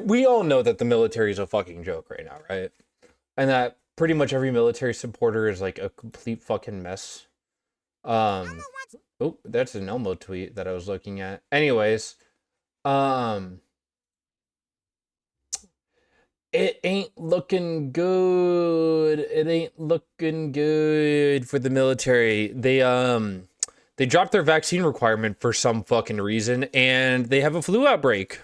We all know that the military is a fucking joke right now, right? And that pretty much every military supporter is like a complete fucking mess. Um, oh, that's an Elmo tweet that I was looking at. Anyways, um, it ain't looking good. It ain't looking good for the military. They dropped their vaccine requirement for some fucking reason, and they have a flu outbreak.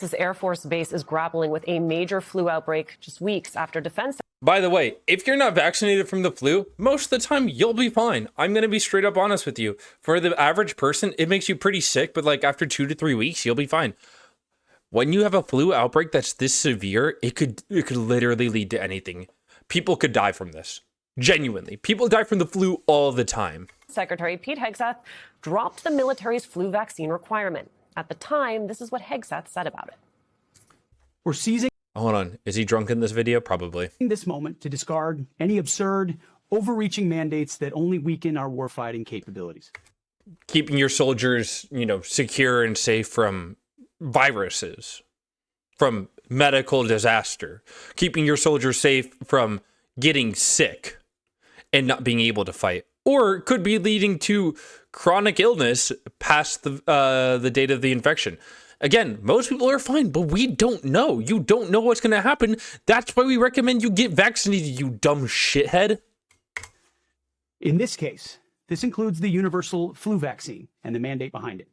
This Air Force Base is grappling with a major flu outbreak just weeks after defense. By the way, if you're not vaccinated from the flu, most of the time you'll be fine. I'm going to be straight up honest with you. For the average person, it makes you pretty sick, but like after 2 to 3 weeks, you'll be fine. When you have a flu outbreak that's this severe, it could literally lead to anything. People could die from this. Genuinely. People die from the flu all the time. Secretary Pete Hegseth dropped the military's flu vaccine requirement. At the time, this is what Hegseth said about it. We're seizing Hold on. Is he drunk in this video? Probably. this moment to discard any absurd, overreaching mandates that only weaken our warfighting capabilities. Keeping your soldiers, secure and safe from viruses, from medical disaster, keeping your soldiers safe from getting sick and not being able to fight, or could be leading to chronic illness past the date of the infection. Again, most people are fine, but we don't know. You don't know what's going to happen. That's why we recommend you get vaccinated, you dumb shithead. In this case, this includes the universal flu vaccine and the mandate behind it.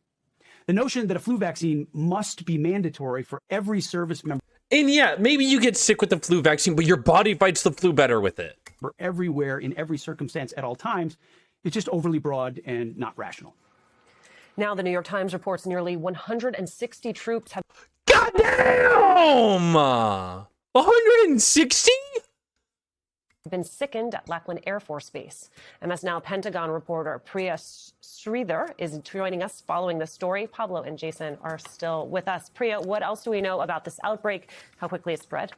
The notion that a flu vaccine must be mandatory for every service member And yeah, maybe you get sick with the flu vaccine, but your body fights the flu better with it. everywhere in every circumstance at all times is just overly broad and not rational. Now, the New York Times reports nearly 160 troops have Goddamn! 160? been sickened at Lackland Air Force Base. MS Now Pentagon reporter Priya Sridhar is joining us following this story. Pablo and Jason are still with us. Priya, what else do we know about this outbreak, how quickly it spread?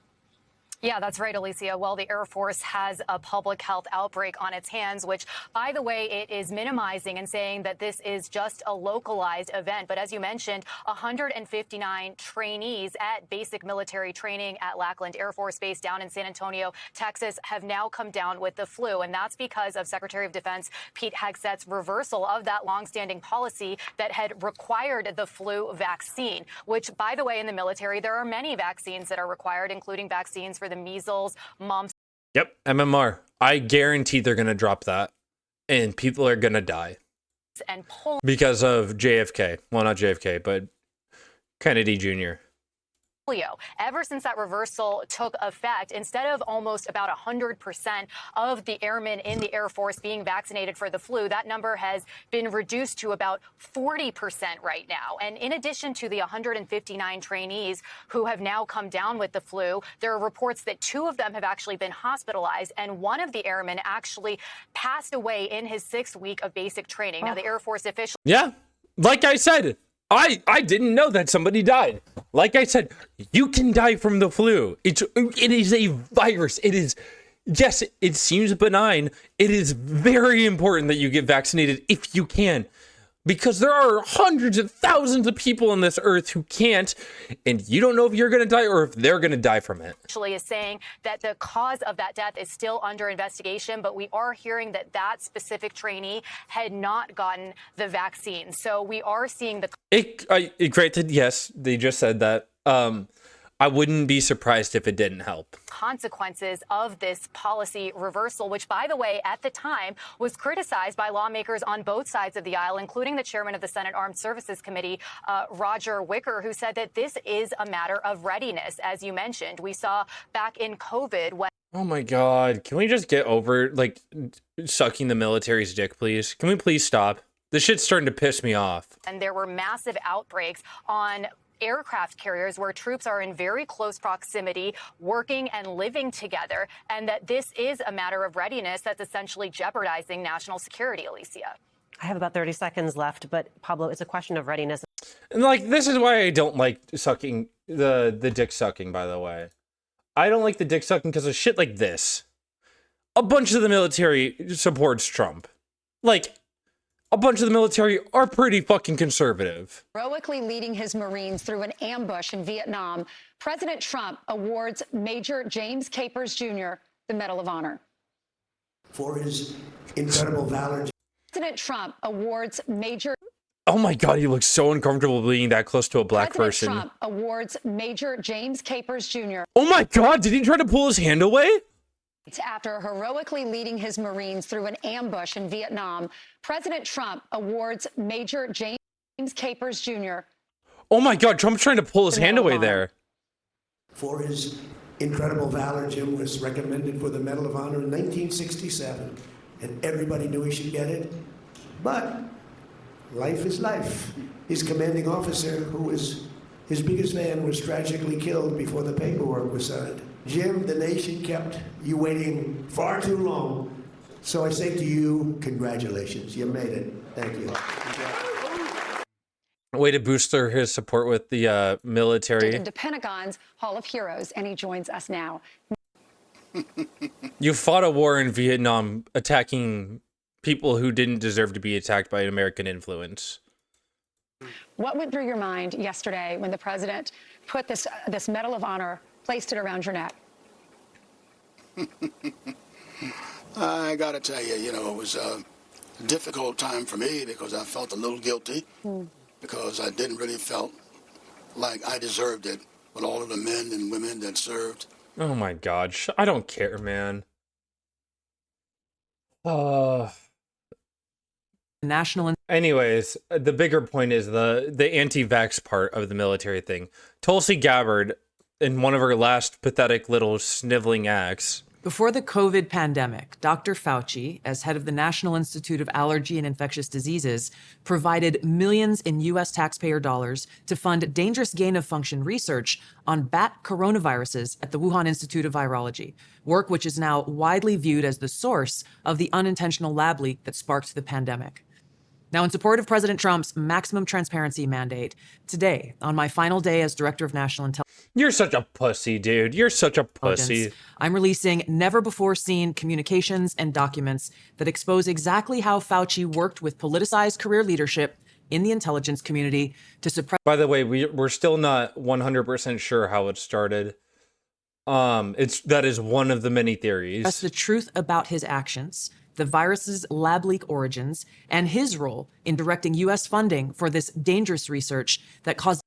Yeah, that's right, Alicia. Well, the Air Force has a public health outbreak on its hands, which, by the way, it is minimizing and saying that this is just a localized event. But as you mentioned, 159 trainees at basic military training at Lackland Air Force Base down in San Antonio, Texas, have now come down with the flu. And that's because of Secretary of Defense Pete Hegseth's reversal of that longstanding policy that had required the flu vaccine, which, by the way, in the military, there are many vaccines that are required, including vaccines for the measles, mumps. Yep, MMR. I guarantee they're going to drop that, and people are going to die. And polio. Because of JFK. Well, not JFK, but Kennedy Jr. Ever since that reversal took effect, instead of almost about 100% of the airmen in the Air Force being vaccinated for the flu, that number has been reduced to about 40% right now. And in addition to the 159 trainees who have now come down with the flu, there are reports that 2 of them have actually been hospitalized, and one of the airmen actually passed away in his 6th week of basic training. Now, the Air Force official. Yeah, like I said, I didn't know that somebody died. Like I said, you can die from the flu. It is a virus. It is, yes, it seems benign. It is very important that you get vaccinated if you can, because there are hundreds of thousands of people on this earth who can't, and you don't know if you're going to die or if they're going to die from it. Actually is saying that the cause of that death is still under investigation, but we are hearing that that specific trainee had not gotten the vaccine. So we are seeing the Granted, yes, they just said that. I wouldn't be surprised if it didn't help. Consequences of this policy reversal, which, by the way, at the time was criticized by lawmakers on both sides of the aisle, including the chairman of the Senate Armed Services Committee, Roger Wicker, who said that this is a matter of readiness. As you mentioned, we saw back in COVID when. Oh my God. Can we just get over, sucking the military's dick, please? Can we please stop? This shit's starting to piss me off. And there were massive outbreaks on aircraft carriers where troops are in very close proximity, working and living together, and that this is a matter of readiness that's essentially jeopardizing national security, Alicia. I have about 30 seconds left, but Pablo, it's a question of readiness. And this is why I don't like sucking, the dick sucking, by the way. I don't like the dick sucking because of shit like this. A bunch of the military supports Trump. a bunch of the military are pretty fucking conservative. Heroically leading his Marines through an ambush in Vietnam, President Trump awards Major James Capers Jr. the Medal of Honor. For his incredible valor. President Trump awards Major... Oh my God, he looks so uncomfortable being that close to a black person. President Trump awards Major James Capers Jr. Oh my God, did he try to pull his hand away? After heroically leading his Marines through an ambush in Vietnam, President Trump awards Major James Capers Jr. Oh my God, Trump's trying to pull his hand away there. For his incredible valor, Jim was recommended for the Medal of Honor in 1967, and everybody knew he should get it. But life is life. His commanding officer, who was his biggest fan, was tragically killed before the paperwork was signed. Jim, the nation kept you waiting far too long. So I say to you, congratulations. You made it. Thank you. Way to booster his support with the military. Into Pentagon's Hall of Heroes, and he joins us now. You fought a war in Vietnam attacking people who didn't deserve to be attacked by American influence. What went through your mind yesterday when the president put this Medal of Honor, placed it around your neck? I got to tell you, it was a difficult time for me because I felt a little guilty because I didn't really felt like I deserved it with all of the men and women that served. Oh my God, I don't care, man. Anyways, the bigger point is the anti-vax part of the military thing. Tulsi Gabbard, in one of her last pathetic little sniveling acts. Before the COVID pandemic, Dr. Fauci, as head of the National Institute of Allergy and Infectious Diseases, provided millions in U.S. taxpayer dollars to fund dangerous gain-of-function research on bat coronaviruses at the Wuhan Institute of Virology, work which is now widely viewed as the source of the unintentional lab leak that sparked the pandemic. Now, in support of President Trump's maximum transparency mandate, today, on my final day as Director of National Intelligence... You're such a pussy, dude. You're such a pussy. I'm releasing never-before-seen communications and documents that expose exactly how Fauci worked with politicized career leadership in the intelligence community to suppress... By the way, we're still not 100% sure how it started. That is one of the many theories. That's the truth about his actions, the virus's lab leak origins, and his role in directing U.S. funding for this dangerous research that caused...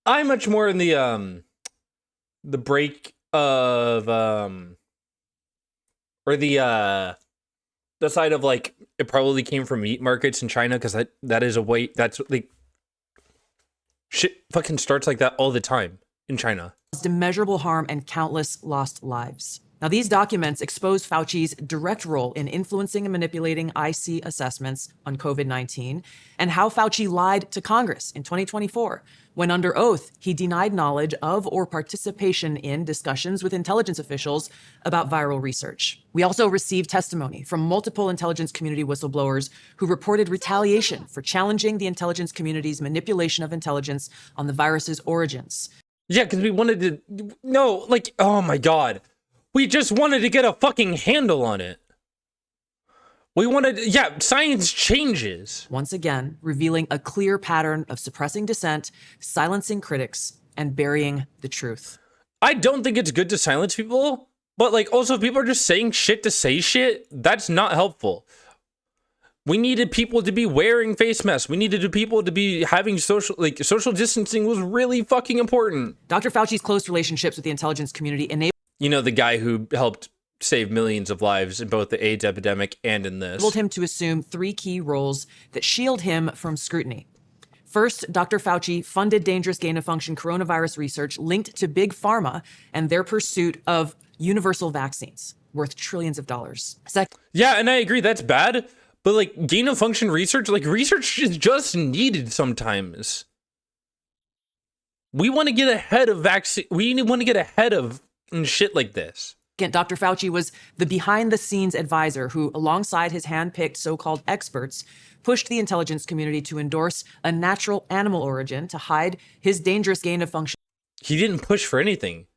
I'm much more in the break of or the side of like it probably came from meat markets in China, because that is a way that's like shit fucking starts like that all the time in China. Immeasurable harm and countless lost lives. Now, these documents expose Fauci's direct role in influencing and manipulating IC assessments on COVID-19 and how Fauci lied to Congress in 2024 when, under oath, he denied knowledge of or participation in discussions with intelligence officials about viral research. We also received testimony from multiple intelligence community whistleblowers who reported retaliation for challenging the intelligence community's manipulation of intelligence on the virus's origins. Yeah, because we wanted to... No, like, oh my God. We just wanted to get a fucking handle on it. We wanted, yeah, science changes. Once again, revealing a clear pattern of suppressing dissent, silencing critics, and burying the truth. I don't think it's good to silence people, but like also if people are just saying shit to say shit, that's not helpful. We needed people to be wearing face masks. We needed people to be having social distancing was really fucking important. Dr. Fauci's close relationships with the intelligence community enabled... You know, the guy who helped save millions of lives in both the AIDS epidemic and in this. Enabled him to assume three key roles that shield him from scrutiny. First, Dr. Fauci funded dangerous gain-of-function coronavirus research linked to Big Pharma and their pursuit of universal vaccines worth trillions of dollars. Second, yeah, and I agree that's bad, but like gain-of-function research, like research is just needed sometimes. We want to get ahead of vaccine. We want to get ahead of and shit like this. Dr. Fauci was the behind-the-scenes advisor who, alongside his hand-picked so-called experts, pushed the intelligence community to endorse a natural animal origin to hide his dangerous gain-of-function. He didn't push for anything.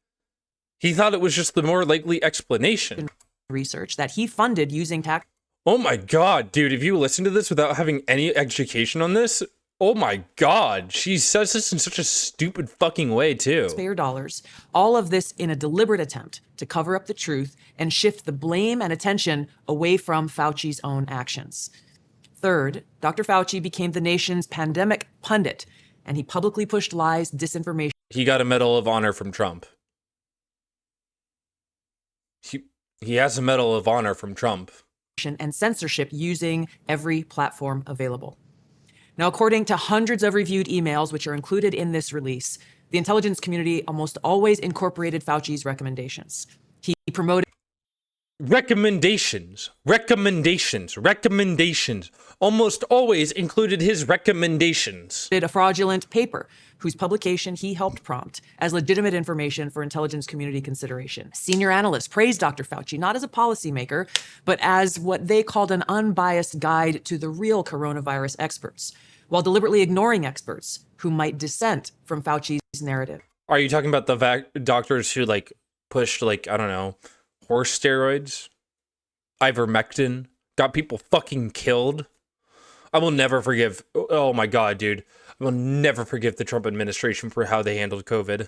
He thought it was just the more likely explanation. Research that he funded using tax. Oh my God, dude, if you listen to this without having any education on this, oh my God, she says this in such a stupid fucking way too. Taxpayer dollars. All of this in a deliberate attempt to cover up the truth and shift the blame and attention away from Fauci's own actions. Third, Dr. Fauci became the nation's pandemic pundit, and he publicly pushed lies, disinformation. He got a Medal of Honor from Trump. He has a Medal of Honor from Trump. And censorship using every platform available. Now, according to hundreds of reviewed emails, which are included in this release, the intelligence community almost always incorporated Fauci's recommendations. He promoted Recommendations. Almost always included his recommendations. a fraudulent paper whose publication he helped prompt as legitimate information for intelligence community consideration. Senior analysts praised Dr. Fauci not as a policymaker, but as what they called an unbiased guide to the real coronavirus experts, while deliberately ignoring experts who might dissent from Fauci's narrative. Are you talking about the doctors who like pushed like, I don't know, horse steroids, ivermectin, got people fucking killed? I will never forgive. Oh my God, dude. I will never forgive the Trump administration for how they handled COVID.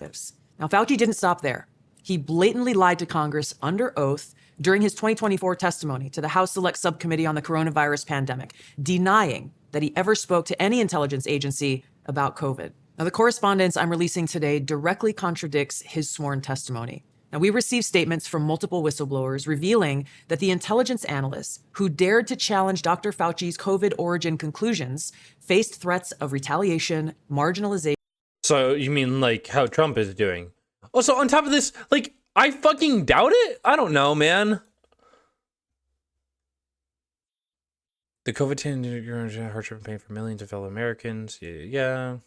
Now, Fauci didn't stop there. He blatantly lied to Congress under oath during his 2024 testimony to the House Select Subcommittee on the Coronavirus Pandemic, denying that he ever spoke to any intelligence agency about COVID. Now, the correspondence I'm releasing today directly contradicts his sworn testimony. Now, we received statements from multiple whistleblowers revealing that the intelligence analysts who dared to challenge Dr. Fauci's COVID origin conclusions faced threats of retaliation, marginalization. So you mean like how Trump is doing? Also, on top of this, like, I fucking doubt it. I don't know, man. The COVID-19 hardship and pain for millions of fellow Americans. Yeah.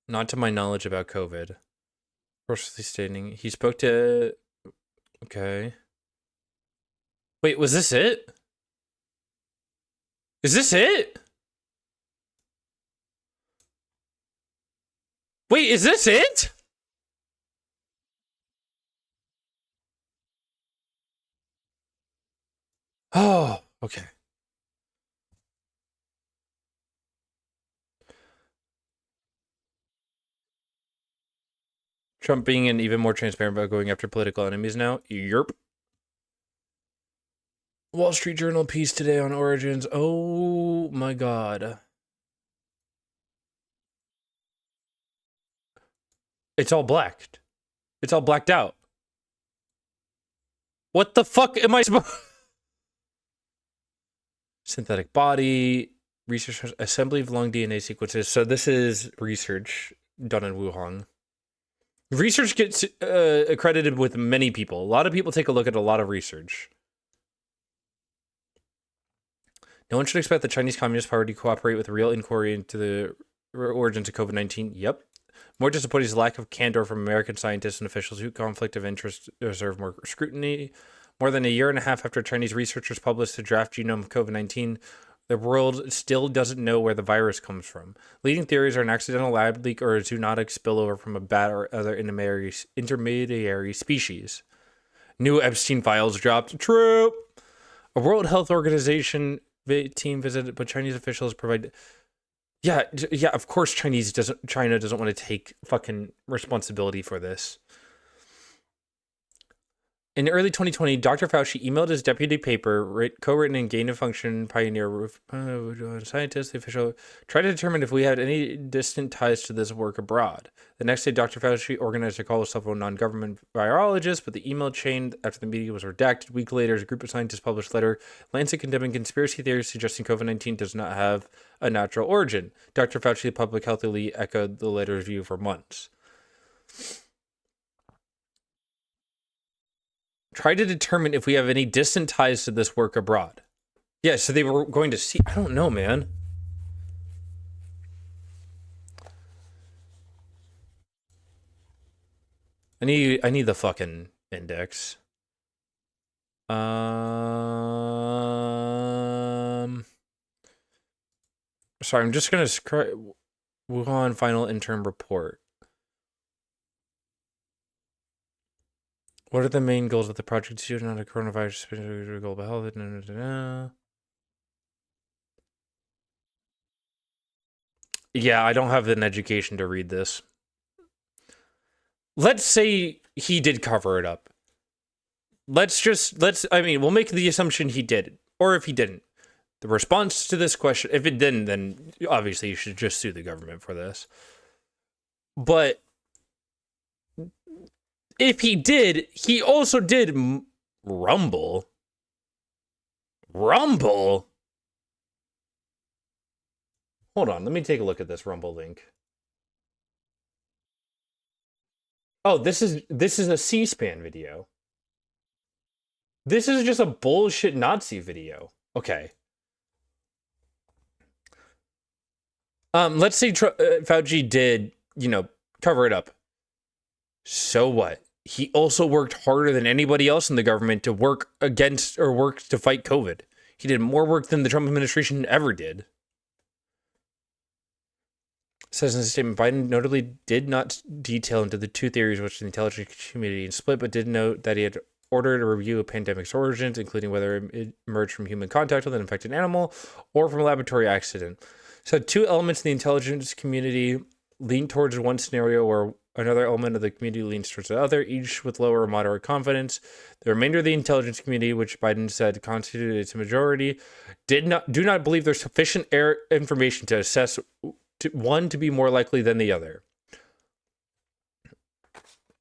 Not to my knowledge about COVID. Forcefully stating he spoke to. Okay. Wait, was this it? Is this it? Wait, is this it? Oh, okay. Trump being an even more transparent about going after political enemies now. Yerp. Wall Street Journal piece today on origins. Oh my God. It's all blacked. It's all blacked out. What the fuck am I supposed? Synthetic body, research, assembly of long DNA sequences. So this is research done in Wuhan. Research gets accredited with many people. A lot of people take a look at a lot of research. No one should expect the Chinese Communist Party to cooperate with real inquiry into the origins of COVID-19. Yep. More disappointing is the lack of candor from American scientists and officials who conflict of interest deserve more scrutiny. More than a year and a half after Chinese researchers published the draft genome of COVID-19, the world still doesn't know where the virus comes from. Leading theories are an accidental lab leak or a zoonotic spillover from a bat or other intermediary species. New Epstein files dropped. True. A World Health Organization team visited, but Chinese officials provide. Yeah. Of course, China doesn't want to take fucking responsibility for this. In early 2020, Dr. Fauci emailed his deputy paper, co-written in gain-of-function pioneer scientist. The official tried to determine if we had any distant ties to this work abroad. The next day, Dr. Fauci organized a call with several non-government virologists, but the email chain after the meeting was redacted. A week later, a group of scientists published a letter, Lancet condemning conspiracy theories suggesting COVID-19 does not have a natural origin. Dr. Fauci, the public health elite, echoed the letter's view for months. Try to determine if we have any distant ties to this work abroad. Yeah, so they were going to see. I don't know, man. I need the fucking index. Sorry, I'm just gonna Wuhan final interim report. What are the main goals of the project? Student on a coronavirus, global health. Yeah, I don't have an education to read this. Let's say he did cover it up. I mean, we'll make the assumption he did, or if he didn't. The response to this question, if it didn't, then obviously you should just sue the government for this. But if he did, he also did Rumble. Rumble? Hold on, let me take a look at this Rumble link. Oh, this is a C-SPAN video. This is just a bullshit Nazi video. Okay. Let's say Fauci did, cover it up. So what? He also worked harder than anybody else in the government to work against or work to fight COVID. He did more work than the Trump administration ever did. Says in his statement, Biden notably did not detail into the two theories which the intelligence community split, but did note that he had ordered a review of pandemic's origins, including whether it emerged from human contact with an infected animal or from a laboratory accident. So two elements in the intelligence community lean towards one scenario where another element of the community leans towards the other, each with lower or moderate confidence. The remainder of the intelligence community, which Biden said constituted its majority, do not believe there's sufficient information to assess one to be more likely than the other.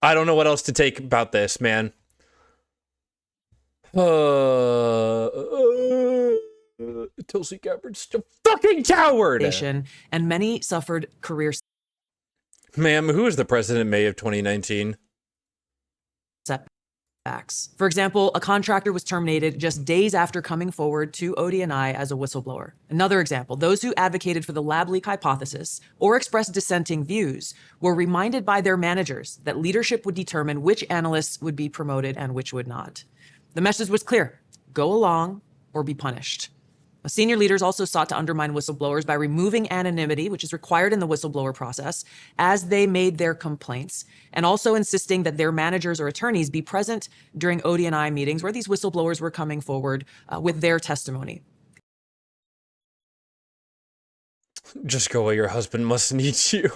I don't know what else to take about this, man. Tulsi Gabbard's a fucking coward. And many suffered career Ma'am, who was the president in May of 2019? setbacks. For example, a contractor was terminated just days after coming forward to ODNI as a whistleblower. Another example, those who advocated for the lab leak hypothesis or expressed dissenting views were reminded by their managers that leadership would determine which analysts would be promoted and which would not. The message was clear: go along or be punished. Senior leaders also sought to undermine whistleblowers by removing anonymity, which is required in the whistleblower process, as they made their complaints, and also insisting that their managers or attorneys be present during ODNI meetings where these whistleblowers were coming forward with their testimony. Just go away, your husband must need you.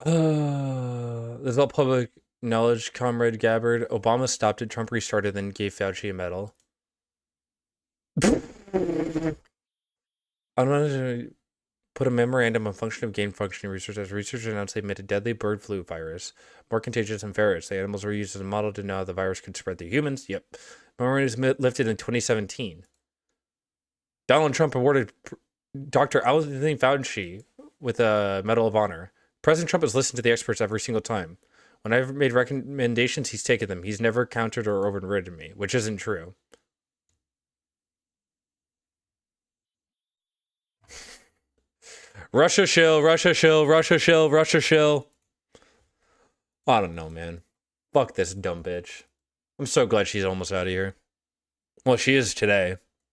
There's all public knowledge, Comrade Gabbard. Obama stopped it, Trump restarted, then gave Fauci a medal. I'm going to put a memorandum on function of gain functioning research as researchers announced they made a deadly bird flu virus, more contagious than ferrets. The animals were used as a model to know how the virus could spread to humans. Yep. Memorandum was lifted in 2017. Donald Trump awarded Dr. Anthony Fauci with a Medal of Honor. President Trump has listened to the experts every single time. When I've made recommendations, he's taken them. He's never countered or overridden me, which isn't true. Russia shill, Russia shill, Russia shill, Russia shill. I don't know, man. Fuck this dumb bitch. I'm so glad she's almost out of here. Well, she is today.